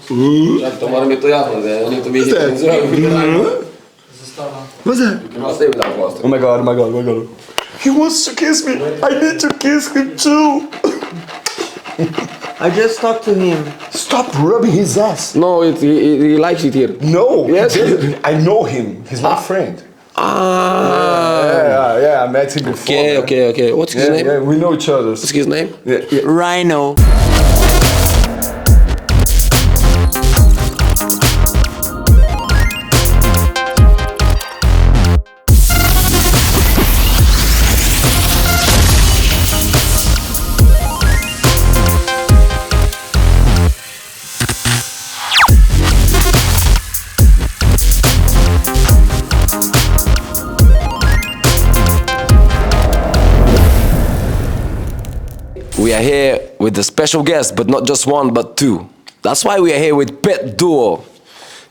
Tomorrow meet I need to be here. What's that? You must stay without us. Oh my god. He wants to kiss me. I need to kiss him too. I just talked to him. Stop rubbing his ass. No, he likes it here. No. Yes. I know him. He's my friend. Ah. Yeah, I met him before. Okay. What's his name? Yeah, we know each other. What's his name? Yeah. Rhino. We are here with a special guest, but not just one, but two. That's why we are here with Petduo.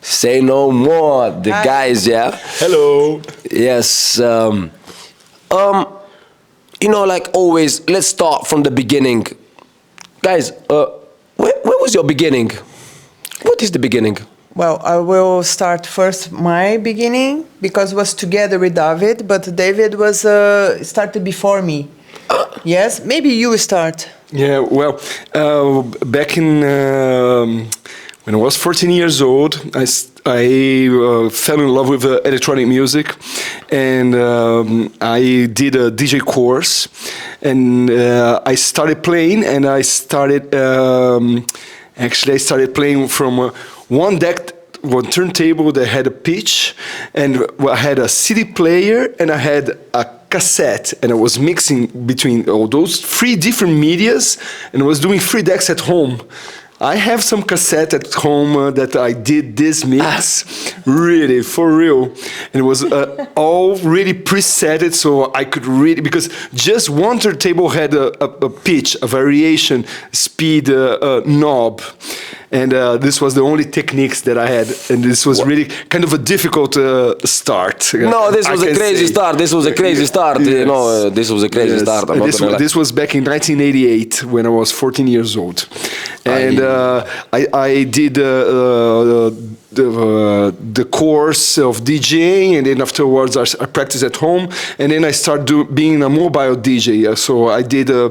Say no more, the Hi. guys, yeah? Hello. Yes. You know, like always, let's start from the beginning. Guys, where was your beginning? What is the beginning? Well, I will start first my beginning because it was together with David, but David was started before me. Yes, maybe you start. Yeah, well, back in when I was 14 years old, I fell in love with electronic music, and I did a DJ course, and I started playing, and I started playing from one turntable that had a pitch, and I had a CD player, and I had a cassette, and I was mixing between all those three different medias, and I was doing 3 decks at home. I have some cassette at home that I did this mix, really, for real. And it was all really presetted, so I could really, because just one turntable had a pitch, a variation, speed knob. And this was the only techniques that I had, and this was really kind of a difficult start. No, this was a crazy start. This was a crazy start. Yes. You know, this was a crazy start. I'm This was back in 1988 when I was 14 years old, and I did the course of DJing, and then afterwards I practiced at home, and then I started being a mobile DJ. So I did a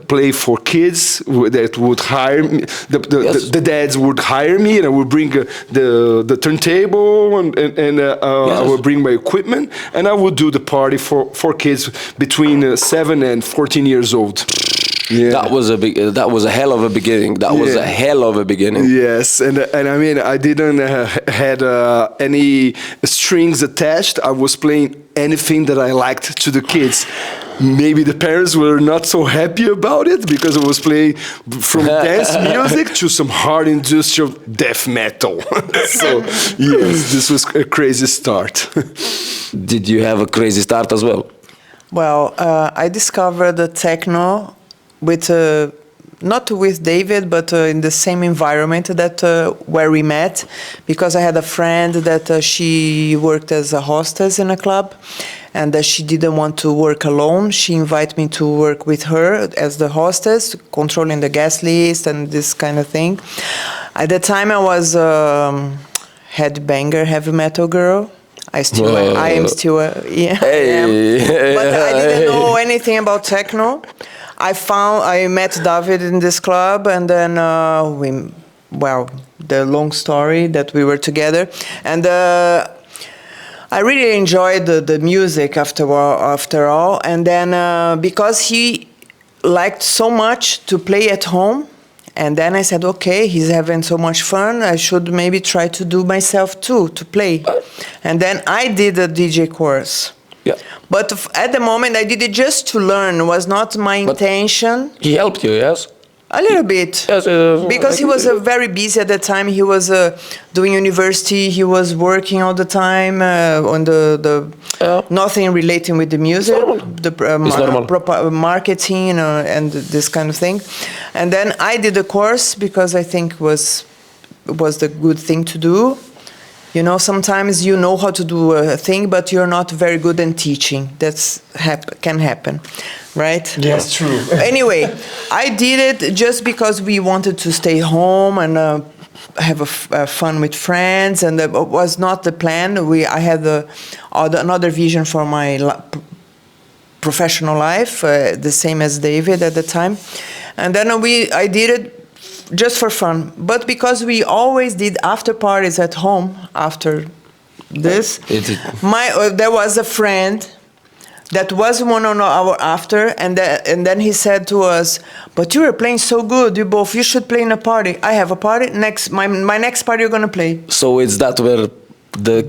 play for kids that would hire me. The dads would hire me, and I would bring the turntable, and I would bring my equipment, and I would do the party for kids between 7 and 14 years old. Yeah. That was a hell of a beginning. That was a hell of a beginning. Yes, and I mean, I didn't had any strings attached. I was playing anything that I liked to the kids. Maybe the parents were not so happy about it because I was playing from dance music to some hard industrial death metal. So yes, this was a crazy start. Did you have a crazy start as well? Well, I discovered the techno with not with David, but in the same environment that where we met, because I had a friend that she worked as a hostess in a club, and that she didn't want to work alone. She invited me to work with her as the hostess, controlling the guest list and this kind of thing. At the time, I was headbanger, heavy metal girl. I am still, yeah. Hey. I am. But I didn't know anything about techno. I met David in this club, and then the long story that we were together, and I really enjoyed the music after all, and then because he liked so much to play at home, and then I said, okay, he's having so much fun, I should maybe try to do myself too, to play, and then I did a DJ course. Yeah. But at the moment, I did it just to learn. It was not my intention. He helped you, yes? A little bit. Yes, because he was very busy at the time. He was doing university. He was working all the time on the nothing relating with the music, the marketing and this kind of thing. And then I did the course because I think it was the good thing to do. You know, sometimes you know how to do a thing, but you're not very good in teaching. That's can happen, right? Yes, true. Anyway, I did it just because we wanted to stay home and have fun with friends, and it was not the plan. I had another vision for my professional life, the same as David at the time, and then I did it just for fun. But because we always did after parties at home after this, there was a friend that was one on our after, and then he said to us, "But you were playing so good, you should play in a party. I have a party my next party you're gonna play." So it's that where the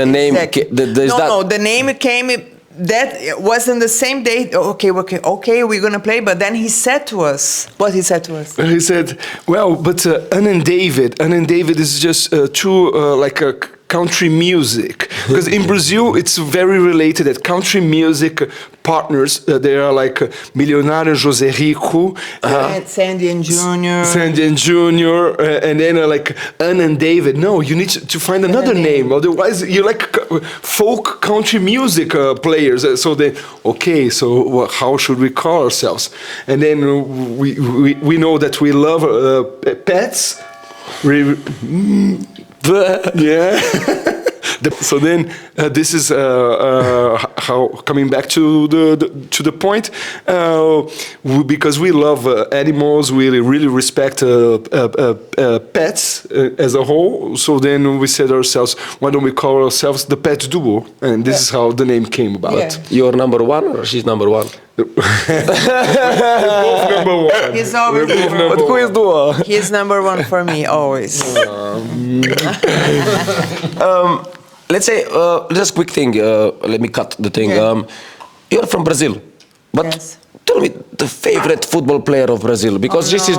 name? Exactly. The name came. That wasn't the same day. Okay, we're gonna play. But then he said to us, what he said to us. He said, "Well, but Anja and David is just two like a." Country music, because in Brazil it's very related that country music partners they are like Milionário José Rico, Sandy and Junior, and then like Anja and David. No, you need to find another name, otherwise you're like folk country music players. So then, okay, so how should we call ourselves? And then we know that we love pets. Yeah. So then, this is how coming back to the point, because we love animals, we really respect pets as a whole. So then we said ourselves, why don't we call ourselves the Petduo? And this is how the name came about. Yeah. You're number one or she's number one? We're both number one. He's always number one. But who is duo? He's number one for me, always. Let's say, just quick thing, let me cut the thing. Yeah. You're from Brazil, but Yes. tell me the favorite football player of Brazil, because this is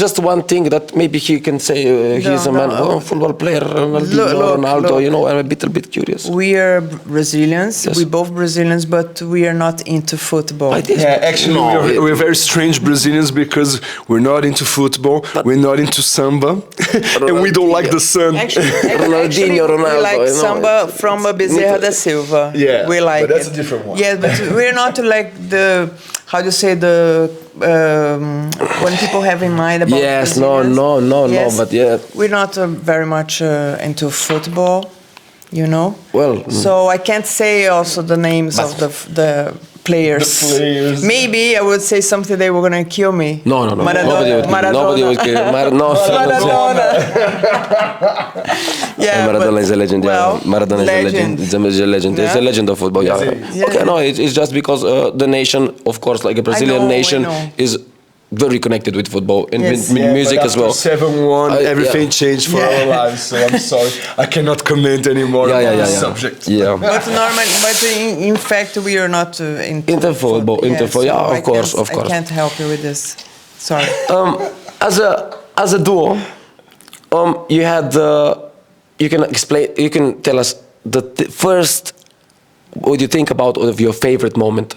just one thing that maybe he can say he's a man, football player, Ronaldo, you know, I'm a little bit curious. We are Brazilians. Yes. We're both Brazilians, but we are not into football. Actually, we're very strange Brazilians because we're not into football, we're not into samba, and we don't like the sun. Actually, Ronaldinho, we like you know, samba from Bezerra da Silva. Yeah, we like but that's it. a different one. Yeah, but we're not like the, how do you say, the when people have in mind about Yes, Brazilians. but yeah. We're not very much into football, you know. Well, So I can't say also the names of the players. The players. Maybe I would say something they were gonna kill me. No. Nobody would kill. Maradona. Yeah, Maradona is a legend. well, Maradona is a legend. It's a legend. It's a Yeah. legend of football. Yeah. Yeah. Okay, no, it's just because the nation, of course, like a Brazilian I nation, know. is very connected with football and Yes. with music as well. 7-1, everything changed for our lives. So I'm sorry, I cannot comment anymore on this subject. Yeah. But normally, in fact, we are not Into football. Yeah, of course. I can't help you with this. Sorry. As a duo, you had you can explain. You can tell us the first. What do you think about of your favorite moment?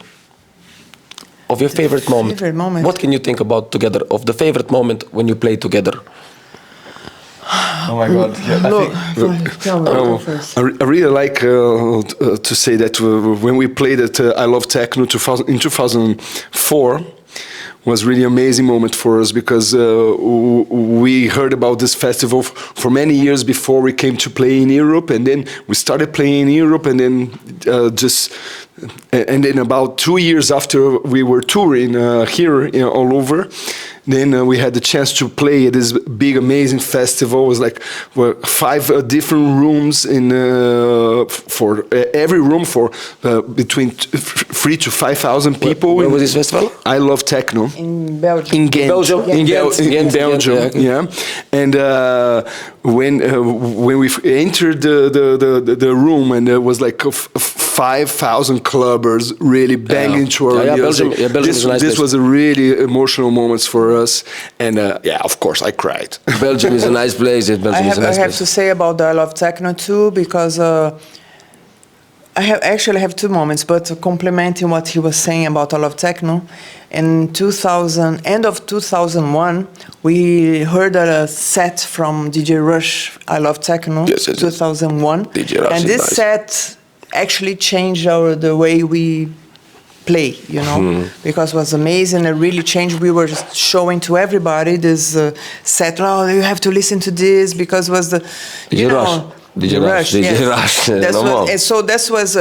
Of your favorite moment. What can you think about together? Of the favorite moment when you play together? Oh my God! I really like to say that when we played at I Love Techno in 2004. Was really amazing moment for us because we heard about this festival for many years before we came to play in Europe, and then we started playing in Europe, and then and then about 2 years after we were touring here all over. Then we had the chance to play at this big, amazing festival. It was like 5 different rooms for every room for between 3,000 to 5,000 people. Where was this festival? I Love Techno. In Belgium. In Ghent. Belgium? In Belgium, yeah. And when we entered the room, and there was like 5,000 clubbers really banging to our music. Belgium this was a really emotional moment for us, and of course I cried. Belgium is a nice place. I have to say about the I Love Techno too, because I have 2 moments, but complementing what he was saying about I Love Techno, in end of 2001, we heard a set from DJ Rush, I Love Techno, 2001, DJ Rush and this set actually changed the way we play, you know, because it was amazing. It really changed. We were showing to everybody this set. Oh, you have to listen to this because it was the, DJ Rush. And so this was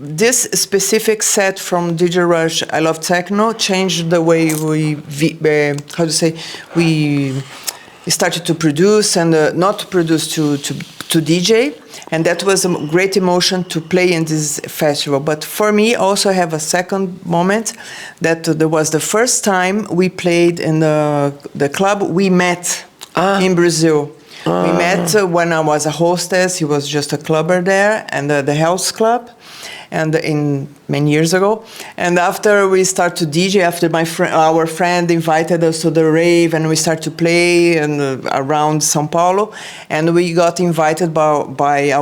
this specific set from DJ Rush, I Love Techno, changed the way we started to produce and not to produce to DJ, and that was a great emotion to play in this festival. But for me, also I have a second moment that there was the first time we played in the club we met in Brazil. We met when I was a hostess. He was just a clubber there, and the House Club, and many years ago. And after we start to DJ, after our friend invited us to the rave, and we start to play around São Paulo, and we got invited by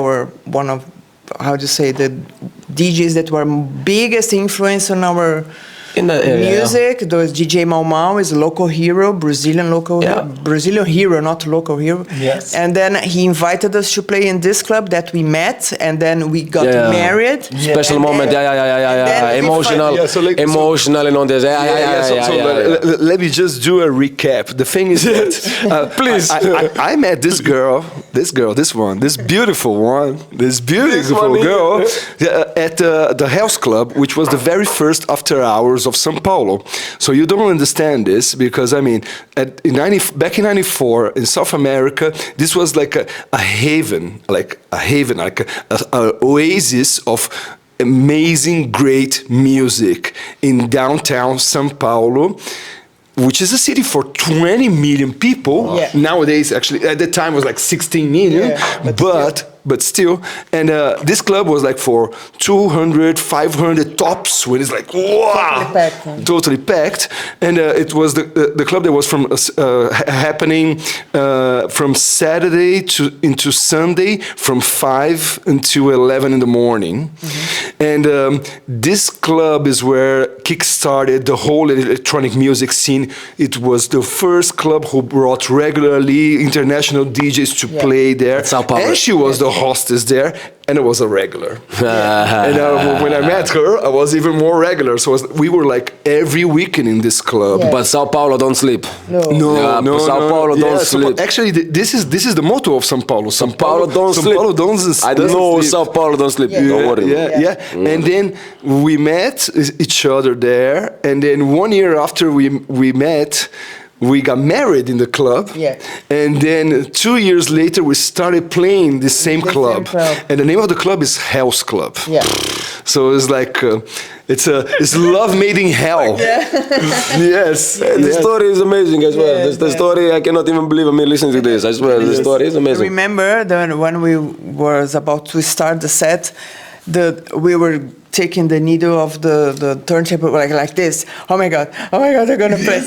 one of the DJs that were biggest influence on our music. There was DJ Mau Mau, is a local hero, Brazilian hero, not local hero. Yes. And then he invited us to play in this club that we met, and then we got married. Special moment, emotional, emotional, and on this. Let me just do a recap. The thing is that please, I met this beautiful girl at the House Club, which was the very first after hours of São Paulo. So you don't understand this because back in '94 in South America, this was like a haven, like an oasis of amazing, great music in downtown São Paulo, which is a city for 20 million people. Yeah. Nowadays, actually, at the time it was like 16 million, but still. And this club was like for 200, 500 tops, when it's like, wow! Totally packed. And it was the club that was happening from Saturday into Sunday from 5 until 11 in the morning. Mm-hmm. And this club is where kick-started the whole electronic music scene. It was the first club who brought regularly international DJs to play there. And she was the hostess there, and I was a regular. And when I met her, I was even more regular. So we were like every weekend in this club. But Sao Paulo don't sleep. No. Sao Paulo don't sleep. Actually, this is the motto of São Paulo. São Paulo don't sleep. I don't know Sao Paulo don't sleep. Don't worry. And then we met each other there, and then 1 year after we met, we got married in the club, and then 2 years later we started playing the same club. And the name of the club is House Club. So it's like it's love made in hell. Yes. The story is amazing as well. The story, I cannot even believe I'm listening to this. I swear, the story is amazing. I remember that when we was about to start the set, we were taking the needle of the turntable like this. Oh my god, they're gonna play.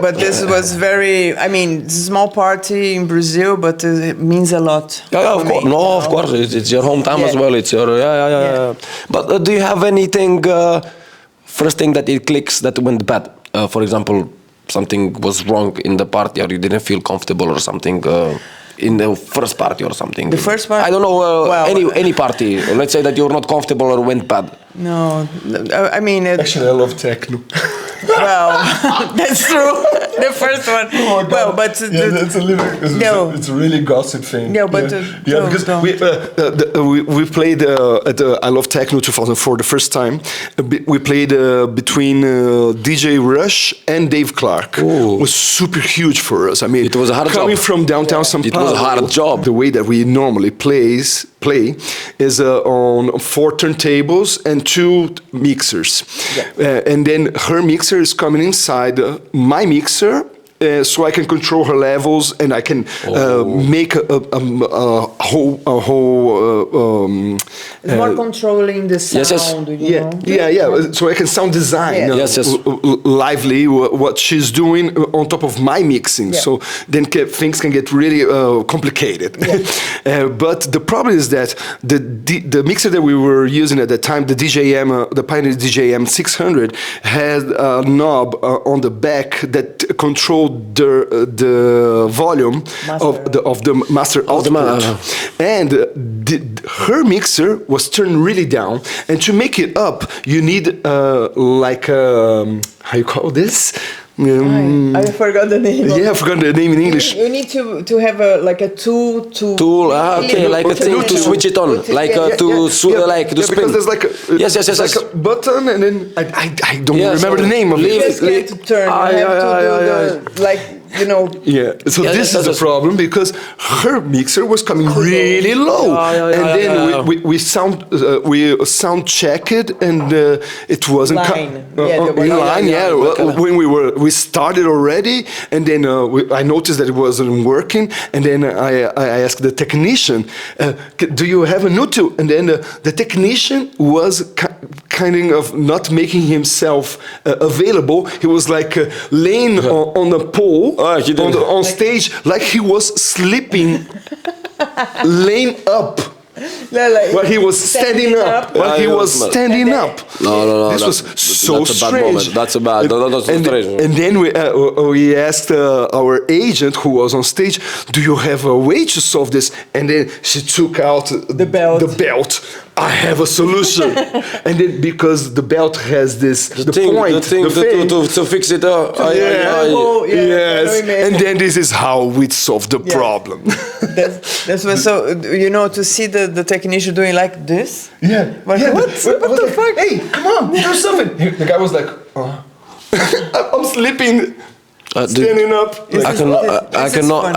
But this was very, it's a small party in Brazil, but it means a lot. Of course. No, of course. It's your hometown as well. It's your But do you have anything, first thing that it clicks that went bad? For example, something was wrong in the party, or you didn't feel comfortable, or something. In the first party or something. The first party? I don't know, any party. Let's say that you're not comfortable or went bad. No, actually, I love techno. Well, that's true. The first one. Oh, well, but that's it's a really gossip thing. No, but because we played at I Love Techno 2004 the first time. We played between DJ Rush and Dave Clark. It was super huge for us. It was a hard coming job. From downtown São Paulo. It was a hard job. The way that we normally play is on 4 turntables and 2 mixers. And then her mixer is coming inside my mixer, so I can control her levels and I can make a whole. It's more controlling the sound. So I can sound design lively what she's doing on top of my mixing. So then things can get really complicated. But the problem is that the mixer that we were using at that time, the the Pioneer DJM 600, had a knob on the back that controlled the volume of the master output. And her mixer was turned really down, and to make it up, you need like how you call this? I forgot the name. Yeah, I forgot the name in English. You need to have a tool to. Tool, okay, like a thing to switch it on, like to spin. Because there's like a yes, like a button, and then I don't remember the name of You it. just get to turn. You have to do the, like, you know. Yeah, so this is the problem, because her mixer was coming really low, and then we sound checked it, and it wasn't Line. in line. When we started already, and then I noticed that it wasn't working, and then I asked the technician, "Do you have a new tool?" And then the technician was kind of not making himself available. He was like laying on the pole. On stage, like he was sleeping, laying up. While he was standing up. While he was standing up. No. This was so strange. That's a bad moment. That's strange. And then we asked our agent who was on stage, "Do you have a way to solve this?" And then she took out the belt. I have a solution. And then because the belt has this the thing to fix it up. Yes. And then this is how we solved the problem. That was so, you know, to see the technician doing like this. Yeah. What the fuck? Hey, come on, do something. The guy was like, I'm sleeping. Standing up.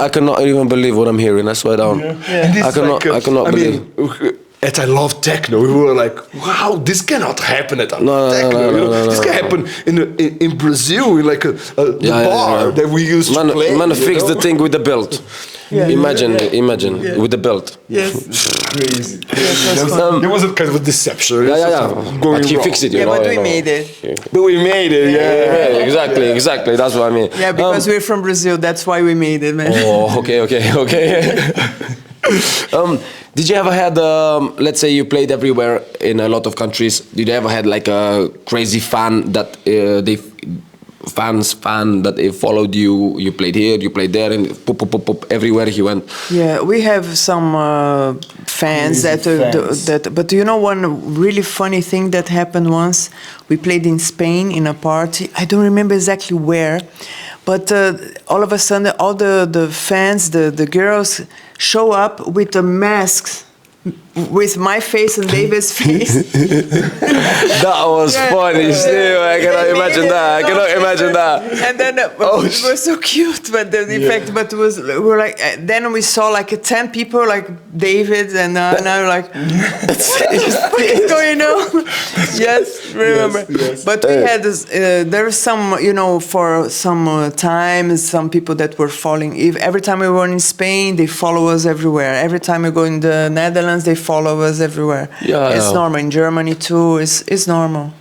I cannot even believe what I'm hearing. I swear down. I cannot believe. I love techno. We were like, wow, this cannot happen at techno. This can happen in Brazil, in like a bar that we used to play. Man, fix the thing with the belt. Imagine with the belt. Yes. Crazy. There was a kind of a deception. But he fixed it, but we made it. But we made it, exactly. That's what I mean. Yeah, because we're from Brazil. That's why we made it, man. Oh, okay. Did you ever had, let's say you played everywhere in a lot of countries, did you ever had like a crazy fan that that they followed you, you played here, you played there, and pop, everywhere he went? Yeah, we have some fans that, but you know one really funny thing that happened once? We played in Spain in a party, I don't remember exactly where, but all of a sudden all the fans, the girls show up with the masks with my face and David's face. That was funny still. I cannot imagine that. And then it was so cute, but the effect, but it was, we're like, then we saw like 10 people, like David and Anja, like, what is going on? Yes, remember. Yes. But we had this, there was some, you know, for some time, some people that were following. Every time we were in Spain, they follow us everywhere. Every time we go in the Netherlands, they follow us everywhere. It's normal. In Germany too, it's normal.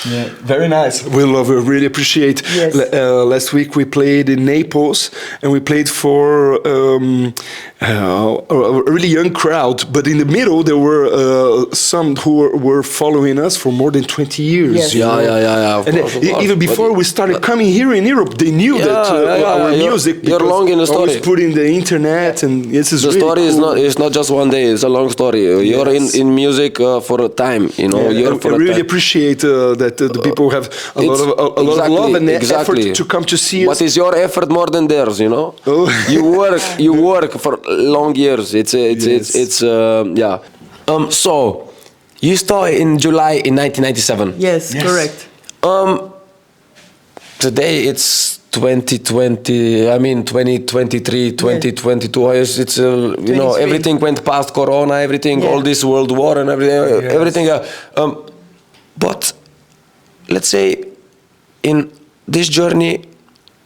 Yeah, very nice. We really appreciate. Yes. Last week we played in Naples, and we played for a really young crowd. But in the middle, there were some who were following us for more than 20 years. Yes. Yeah. And even before we started coming here in Europe, they knew that our music. You're long in the story. Always put in the internet, and this is the really story cool. is not just one day. It's a long story. You're in music for a time. You know. I really appreciate that the people have a lot of love and effort to come to see us. What is your effort more than theirs? You know. You work for long years. So you started in July in 1997. Yes, correct. Today it's 2020. I mean 2023, 2022. It's you know, everything went past Corona. Everything, all this World War and everything. But let's say in this journey,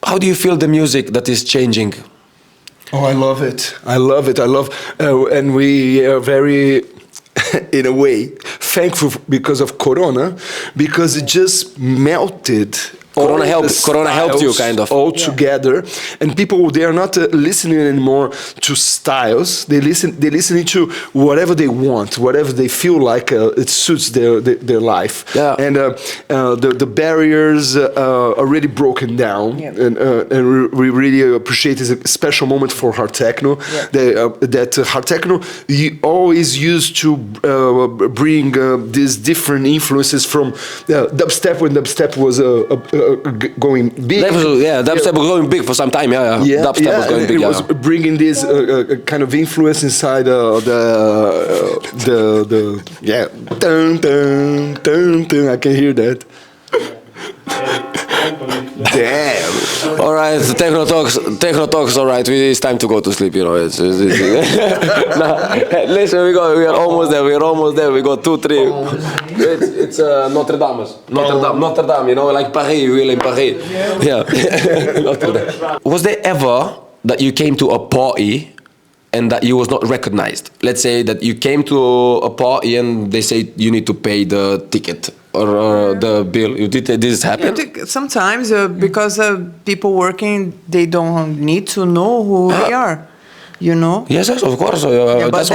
how do you feel the music that is changing? Oh, I love it. And we are very, in a way, thankful because of Corona, because it just melted Corona helped you, kind of. All together, and people, they are not listening anymore to styles. They listening to whatever they want, whatever they feel like it suits their life. Yeah. And the barriers are already broken down, and we really appreciate. It's a special moment for hard techno. That hard techno you always used to bring these different influences from dubstep, when dubstep was going big. Dubstep was going big for some time. Dubstep was going big. It was bringing this kind of influence inside the dun, dun, dun, dun. I can hear that. Damn. All right, Techno Talks. All right, it's time to go to sleep. You know, listen, we are almost there. We got 2, 3. It's Notre Dame. You know, like Paris. We're in Paris. Yeah. Notre Dame. Was there ever that you came to a party and that you was not recognized? Let's say that you came to a party and they say you need to pay the ticket or the bill. Did this happen? Sometimes because people working, they don't need to know who we are. You know? Yes, of course. But that's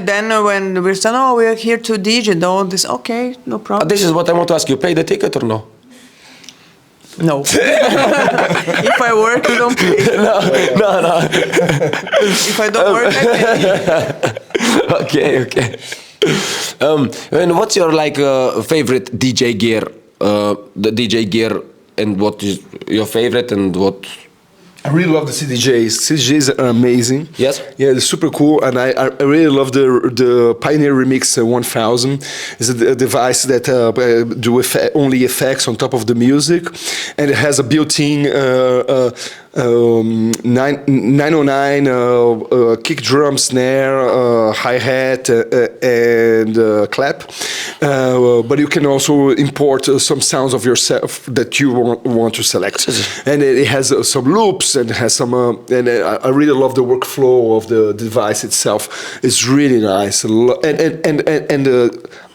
then when we're saying, oh, we're here to DJ, all this, okay, no problem. This is what I want to ask you. Pay the ticket or no? No. If I work, you don't pay. No. If I don't work, I pay. Okay. And what's your favorite DJ gear? The DJ gear, and what is your favorite, and what? I really love the CDJs. CDJs are amazing. Yes. Yeah, they're super cool, and I really love the Pioneer Remix 1000. It's a device that do only effects on top of the music, and it has a built-in 909 kick drum, snare, hi-hat, and clap. But you can also import some sounds of yourself that you want to select. And it has some loops, and has some, and I really love the workflow of the device itself. It's really nice. And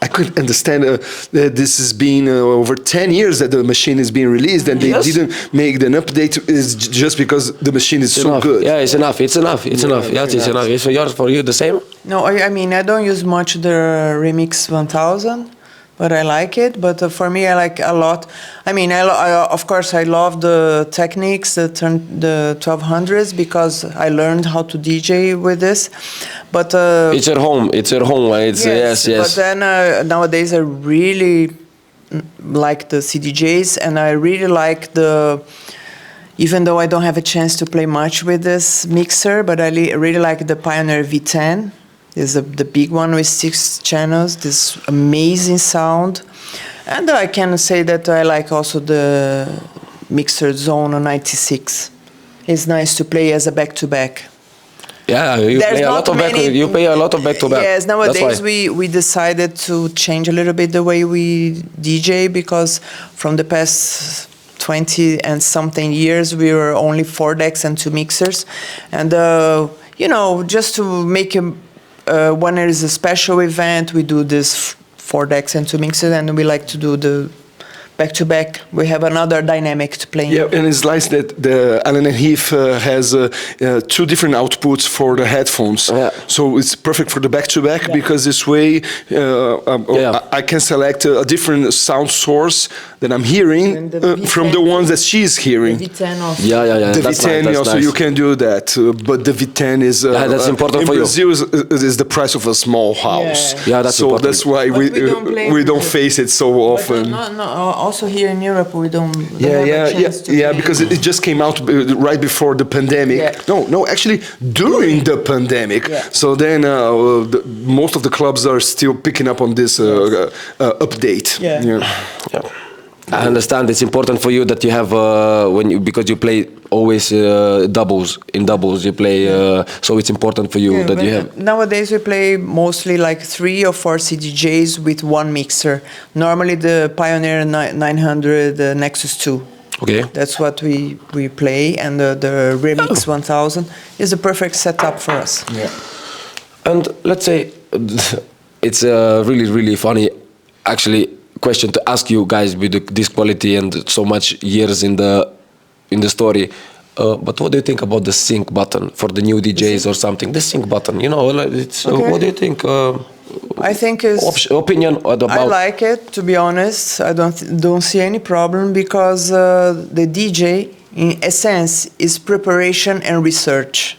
I couldn't understand that this has been over 10 years that the machine is being released, and they didn't make an update. Is just because the machine is so good. Yeah, it's enough. It's enough. Yes, it's enough. Is for you the same? No, I mean, I don't use much the Remix 1000, but I like it. But for me, I like a lot. I mean, of course, I love the Technics, the 1200s, because I learned how to DJ with this. But it's your home. It's your home. Yes. But then nowadays, I really like the CDJs, and I really like even though I don't have a chance to play much with this mixer, but I really like the Pioneer V10. It's the big one with 6 channels, this amazing sound. And I can say that I like also the Mixer Zone 96. It's nice to play as a back-to-back. Yeah, you play a lot of back-to-back. Yes, nowadays we decided to change a little bit the way we DJ, because from the past 20 and something years we were only 4 decks and 2 mixers, and just to make when there is a special event, we do this 4 decks and 2 mixers, and we like to do the back-to-back. We have another dynamic to play. Yeah, and it's nice that the Allen & Heath has 2 different outputs for the headphones. Yeah. So it's perfect for the back-to-back, because this way I can select a different sound source that I'm hearing from the ones that she's hearing. The V10 also. Yeah. The V10 also, nice. You can do that, but the V10 is that's important for you. In Brazil is the price of a small house. Yeah, that's so important. That's why we don't face it so often. No. Also here in Europe, we don't have a chance to play. Because it just came out right before the pandemic. Yeah. No, actually during the pandemic. Yeah. So then most of the clubs are still picking up on this update. Yeah. I understand it's important for you that you have because you play always doubles. In doubles you play, so it's important for you that you have. Nowadays we play mostly like 3 or 4 CDJs with 1 mixer. Normally the Pioneer 900 Nexus 2. Okay. That's what we play, and the Remix 1000 is a perfect setup for us. Yeah. And let's say it's really, really funny, actually. question to ask you guys with this quality and so much years in the story. But what do you think about the sync button for the new DJs or something? The sync button, it's, what do you think? I think it's opinion about. I like it, to be honest. I don't see any problem because the DJ, in essence, is preparation and research.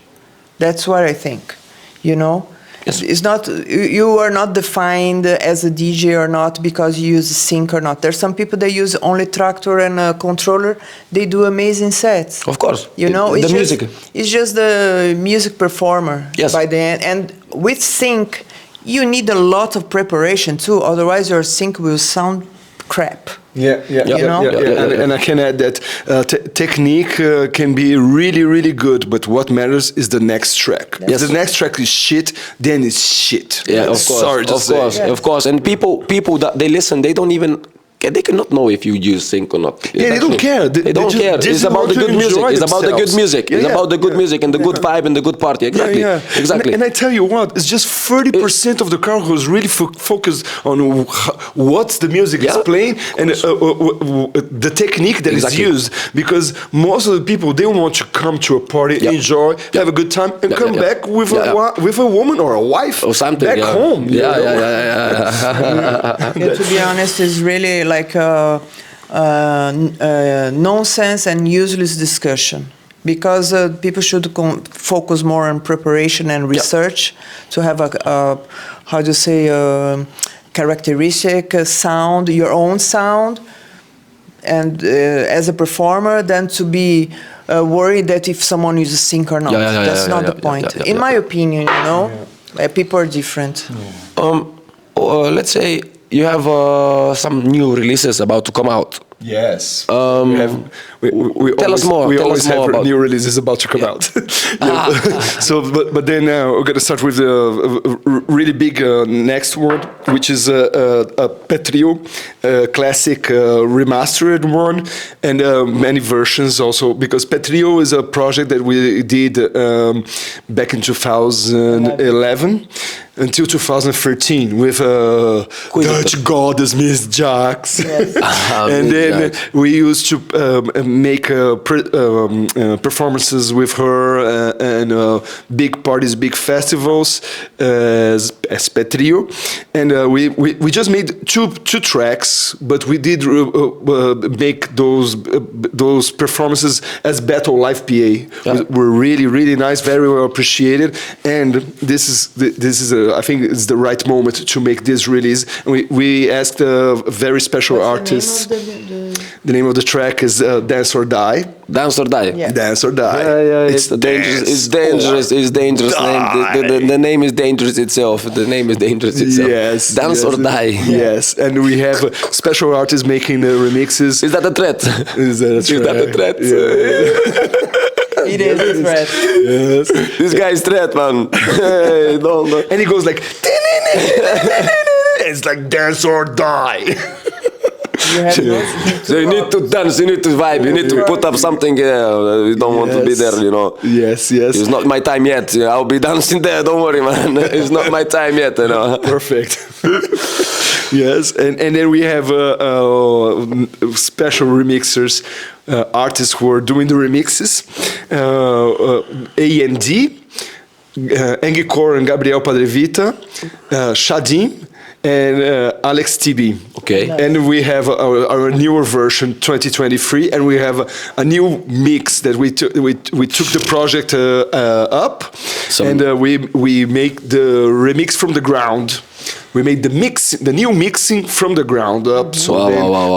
That's what I think. Yes. It's not, you are not defined as a DJ or not because you use sync or not. There's some people that use only tractor and a controller. They do amazing sets. Of course. It's music. It's just the music performer. Yes. By the end. And with sync, you need a lot of preparation too. Otherwise, your sync will sound crap. And I can add that technique can be really, really good, but what matters is the next track. If the next track is shit, then it's shit. Yeah, of course. Sorry to say. Of course. And people that they listen, they don't even. They cannot know if you use sync or not. Yeah, they don't care. They don't care. It's about the good music. It's about the good music. It's about the good music and the good vibe and the good party. Exactly. Exactly. And I tell you what, it's just 30% of the crowd who's really focused on what the music is playing and the technique that is used. Because most of the people, they want to come to a party, enjoy, have a good time, and come back with a woman or a wife or something back home. To be honest, it's really like nonsense and useless discussion because people should focus more on preparation and research to have a characteristic sound, your own sound, and as a performer, than to be worried that if someone uses sync or not. That's not the point. In my opinion, people are different. Let's say you have some new releases about to come out. Yes. Tell us more. We Tell always us more have about new releases about to come out. So, but then we're gonna start with a really big next one, which is a Petduo classic remastered one, and many versions also, because Petduo is a project that we did back in 2011 until 2013 with Dutch goddess Miss Jax. Yes. And then we used to make performances with her and big parties, big festivals as Petduo. And we just made two tracks, but we did make those performances as battle live PA. Were really, really nice, very well appreciated. And this is I think it's the right moment to make this release. We asked a very special artist. The name of the track is Dance or Die. Dance or Die. Yeah. Dance or Die. It's dangerous. It's dangerous. It's dangerous name. The name is dangerous itself. The name is dangerous itself. Yes. Dance or Die. Yes. And we have a special artists making the remixes. Is that a threat? Is that a threat? It is a threat. Yes. This guy is threat, man. Hey, don't. And he goes like, it's like Dance or Die. So you need to dance, you need to vibe, you need to put up something. You don't want to be there, Yes. It's not my time yet. I'll be dancing there. Don't worry, man. It's not my time yet. Perfect. Yes, and then we have special remixers, artists who are doing the remixes. A&D, Engie Core and Gabriel Padrevita, Shadim, and Alex TB. Okay. And we have our newer version, 2023, and we have a new mix that we took the project up, and we make the remix from the ground. We made the new mixing from the ground up, so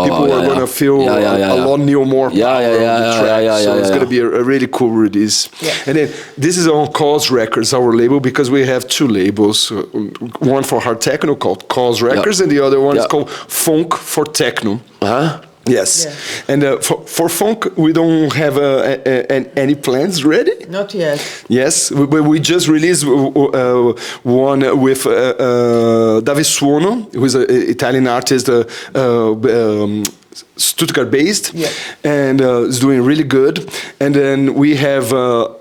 people are gonna feel a lot more power on the track. So it's gonna be a really cool release. Yeah. And then this is on Cause Records, our label, because we have two labels. One for hard techno called Cause Records, and the other one is called Funk for Techno. Yes, and for funk we don't have any plans ready. Not yet. Yes, we just released one with David Suono, who is an Italian artist, Stuttgart-based, and is doing really good. And then we have,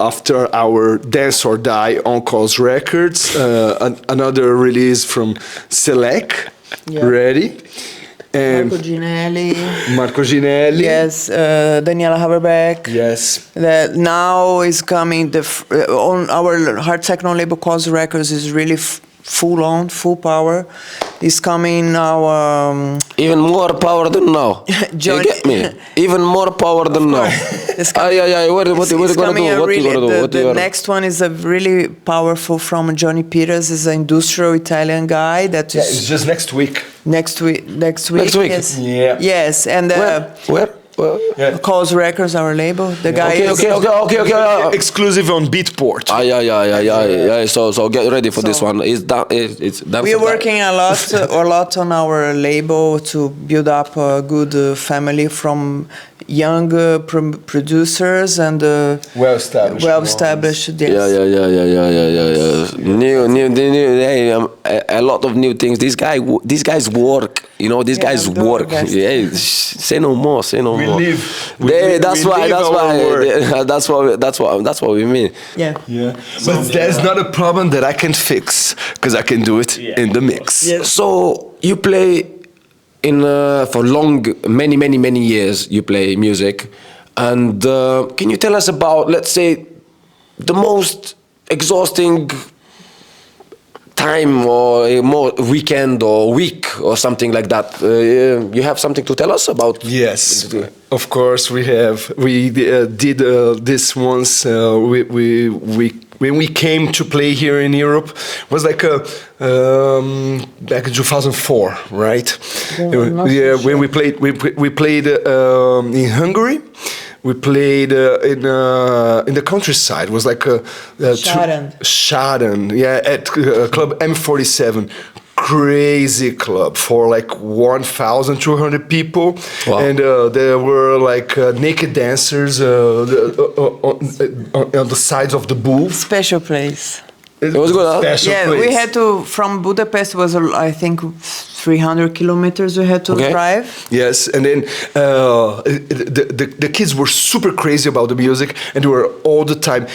after our Dance or Die on Cause Records, another release from Select, ready. and Marco Ginelli. Yes, Daniela Haberbeck. Yes. Now is coming on our hard techno label, Cause Records, is really full power. Is coming now. Even more power than now. You get me? Even more power than now. What are you gonna do? The next one is a really powerful from Johnny Peters. Is an industrial Italian guy that is. It's just next week. Next week. Next week. Yes. Yeah. Yes, and where? Cause Records, our label. The guy. Okay. Exclusive on Beatport. Yeah. So get ready for this one. It's done. We are working a lot on our label to build up a good family from young producers and well established. Yes. Yeah. New. A lot of new things. These guys work. You know, these guys work. Yeah. Say no more. That's what we mean. Yeah. But there's not a problem that I can fix because I can do it in the mix. Yes. So you play for many years. You play music, and can you tell us about, let's say, the most exhausting time or a more weekend or week or something like that? You have something to tell us about? Yes, of course we have. We did this once. When we came to play here in Europe, it was like back in 2004, right? When we played in Hungary. We played in the countryside. It was like Schaden, at Club M47. Crazy club for like 1,200 people. Wow. And there were like naked dancers on the sides of the booth. Special place. It was good, huh? Yeah, place. we had to, from Budapest was I think 300 kilometers we had to drive. Yes, and then the kids were super crazy about the music, and they were all the time.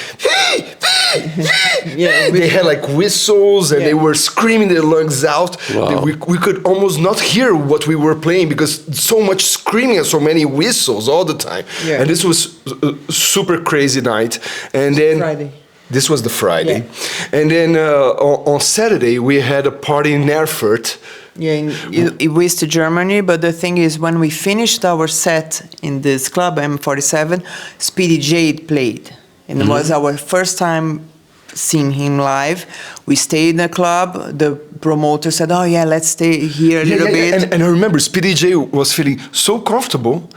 They had like whistles, and they were screaming their lungs out. Wow. We could almost not hear what we were playing because so much screaming and so many whistles all the time. Yeah. And this was a super crazy night. And then Friday. This was the Friday. Yeah. And then on Saturday, we had a party in Erfurt. Yeah, in West Germany. But the thing is, when we finished our set in this club, M47, Speedy Jade played. And it was our first time seeing him live. We stayed in the club. The promoter said, "Oh yeah, let's stay here a little bit." And I remember Speedy J was feeling so comfortable.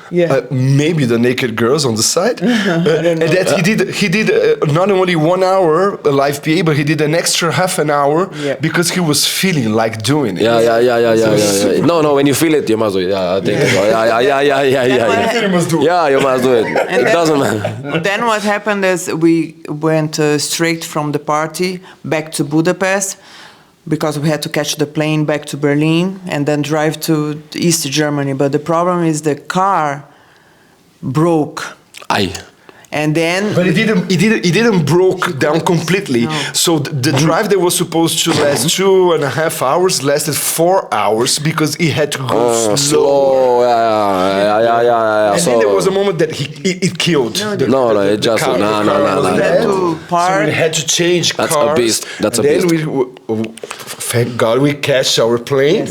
Maybe the naked girls on the side. And that he did not only 1 hour live PA, but he did an extra half an hour because he was feeling like doing it. Yeah. No, when you feel it, you must do it. Yeah, I think so. Yeah. You must do it. Yeah, you must do it. It doesn't matter. Then what happened is we went straight from the party back to Budapest, because we had to catch the plane back to Berlin and then drive to East Germany. But the problem is the car broke. And then, but it didn't broke down completely. No. So the drive that was supposed to last 2.5 hours lasted 4 hours because he had to go slow. Yeah. And then there was a moment that it killed. It just no. So we had to change cars. That's a beast. That's a beast. Thank God we catch our plane,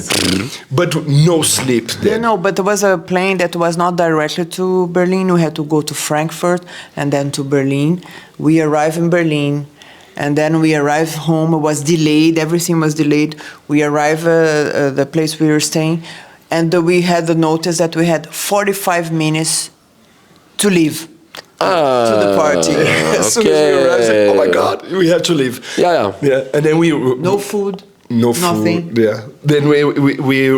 but no sleep then. No, but there was a plane that was not directly to Berlin. We had to go to Frankfurt and then to Berlin. We arrived in Berlin, and then we arrived home. It was delayed. Everything was delayed. We arrived at the place we were staying, and we had the notice that we had 45 minutes to leave. To the party. As soon as we arrived, like, oh my God, we have to leave. Yeah. And then no food. No nothing. Food. Yeah. Then we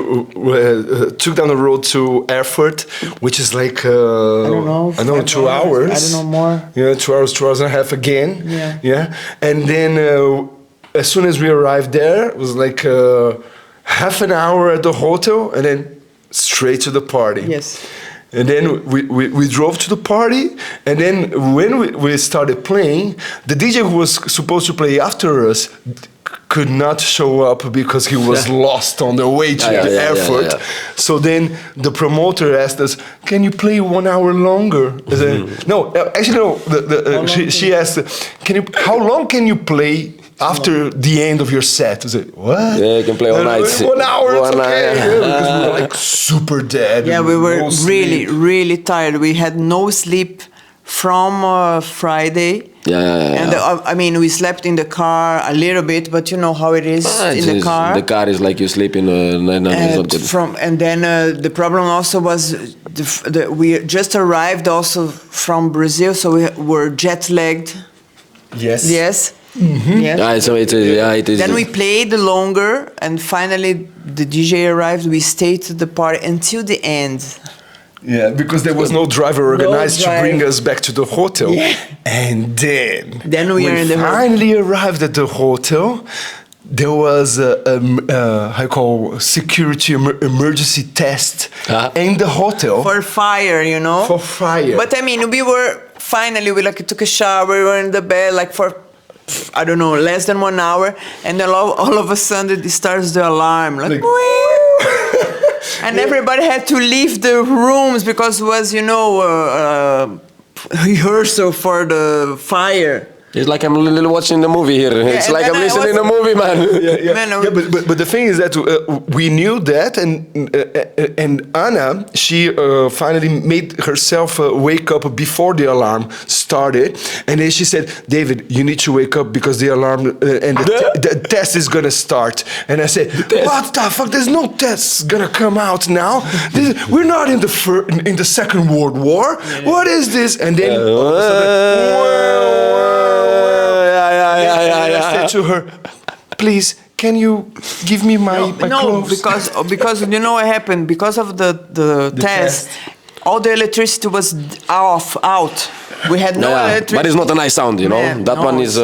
took down the road to Erfurt, which is like I don't know 2 hours. I don't know more. Yeah, 2 hours and a half again. Yeah. And then as soon as we arrived there, it was like half an hour at the hotel, and then straight to the party. Yes. And then we drove to the party, and then when we started playing, the DJ who was supposed to play after us could not show up because he was lost on the way to the airport. So then the promoter asked us, "Can you play 1 hour longer?" I said, no, actually no. She asked, "How long can you play after the end of your set?" I said, "What? Yeah, you can play all night. 1 hour, it's okay." Because we were like super dead. Yeah, we were really tired. We had no sleep from Friday. And I mean, we slept in the car a little bit, but you know how it is in the car. The car is like you sleep in and then the problem also was we just arrived also from Brazil, so we were jet lagged. Yes. Mm-hmm. Yes. So it is. Then we played longer, and finally the DJ arrived. We stayed to the party until the end. Yeah, because there was no driver organized to bring us back to the hotel. Yeah. And then we finally arrived at the hotel. There was a security emergency test in the hotel. For fire, you know? For fire. But I mean, we took a shower, we were in the bed like for, I don't know, less than 1 hour. And then all of a sudden it starts the alarm. Like and everybody had to leave the rooms because it was, rehearsal for the fire. It's like I'm watching the movie here. It's like I'm listening to a movie, man. But the thing is that we knew that, and Anja, she finally made herself wake up before the alarm started, and then she said, "David, you need to wake up because the alarm and the test is gonna start." And I said, "What the fuck? There's no test gonna come out now. We're not in the Second World War. What is this?" And then all of a sudden, I said to her, "Please, can you give me my clothes?" No, because you know what happened? Because of the test, all the electricity was out. We had no electricity. But it's not a nice sound, you know. Yeah, one is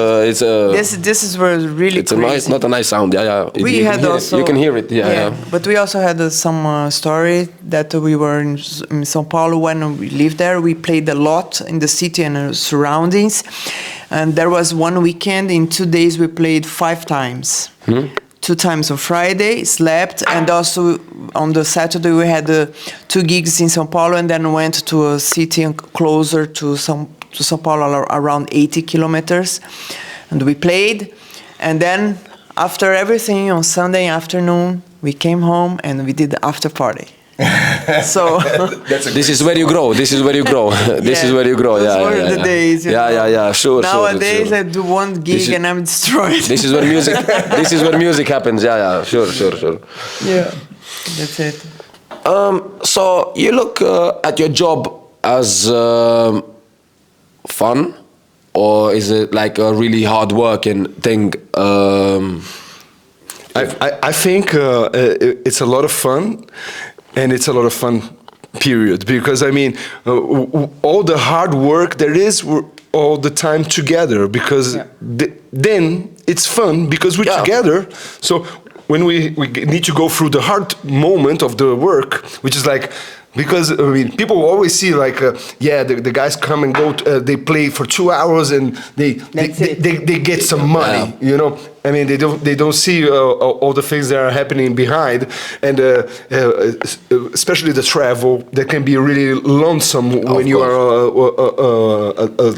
This is really crazy. It's not a nice sound. You can hear it. But we also had some story that we were in São Paulo when we lived there. We played a lot in the city and surroundings. And there was one weekend, in 2 days we played 5 times. 2 times on Friday, slept, and also on the Saturday we had 2 gigs in São Paulo, and then went to a city closer to São Paulo, around 80 kilometers, and we played. And then after everything, on Sunday afternoon, we came home and we did the after party. So this is where you grow. This is where you grow. This is where you grow. The days. Sure. Nowadays, I do 1 gig and I'm destroyed. This is where music. This is where music happens. Sure. Yeah, that's it. So you look at your job as fun, or is it like a really hard working thing? I think it's a lot of fun. And it's a lot of fun, period. Because, I mean, all the hard work there is, we're all the time together. Because then it's fun because we're together. So when we need to go through the hard moment of the work, which is like... Because, I mean, people always see like, the guys come and go, they play for 2 hours and they get some money, you know. I mean, they don't see all the things that are happening behind, and especially the travel that can be really lonesome when you are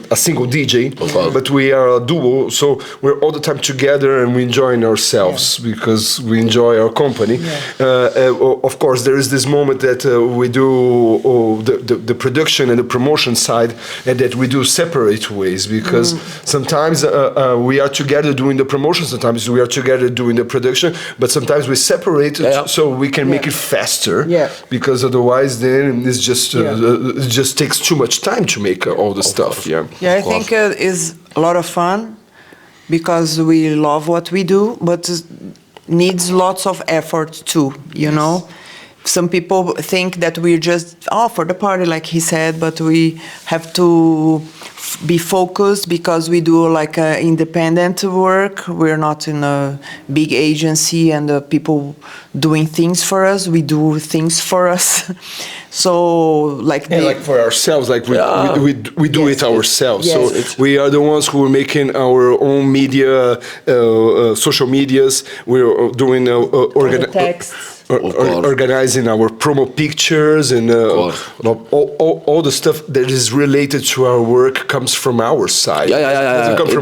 a single DJ. But we are a duo, so we're all the time together and we enjoying ourselves because we enjoy our company. Of course, there is this moment that we do the production and the promotion side, and that we do separate ways because sometimes we are together doing the promotion. Sometimes we are together doing the production, but sometimes we separate so we can make it faster. Because otherwise, then it's just it just takes too much time to make all the stuff. I think it's a lot of fun because we love what we do, but it needs lots of effort too. You know, some people think that we're just for the party, like he said, but we have to be focused because we do like independent work. We're not in a big agency and people doing things for us. We do things for us. So like like for ourselves, like we do it ourselves. Yes. So we are the ones who are making our own media, social medias. We're doing organizing our promo pictures and all the stuff that is related to our work comes from our side.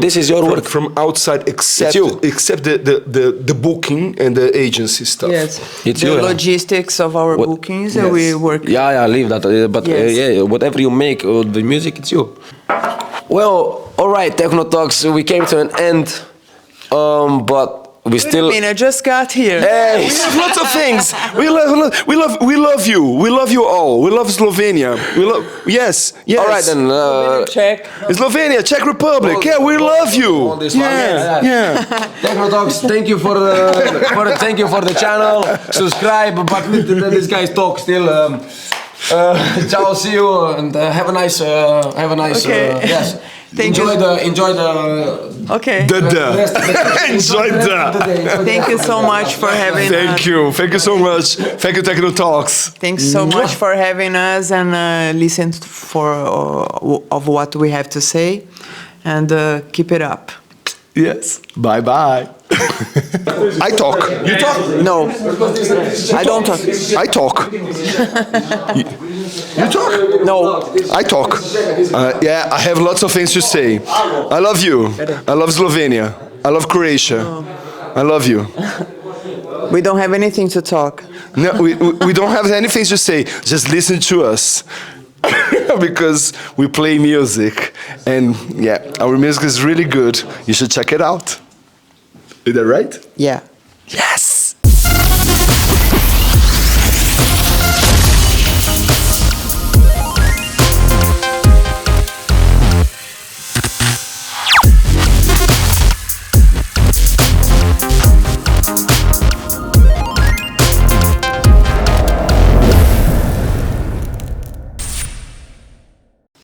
This is your work from outside, except the booking and the agency stuff. Yes, it's the logistics of our bookings. We work. Leave that. But whatever you make, the music, it's you. Well, all right, Techno Talks. We came to an end, but. We I just got here. Hey. We have lots of things. We love you. We love you all. We love Slovenia. Yes. All right then. Czech. Slovenia, Czech Republic. Yeah, we love you. Yeah. Techno Talks. Thank you for the channel. Subscribe. But this guy's talk still. Ciao. See you and have a nice. Okay. Yes. Enjoy the. Okay. Enjoy the. Thank you so much for having us. Thank you so much. Thank you, Techno Talks. Thanks so much for having us and listen of what we have to say, and keep it up. Yes. Bye. I talk. You talk? No. I don't talk. I talk. You talk? No. I talk. I have lots of things to say. I love you. I love Slovenia. I love Croatia. I love you. We don't have anything to talk. No, we don't have anything to say. Just listen to us. Because we play music. And our music is really good. You should check it out. Is that right? Yeah. Yes.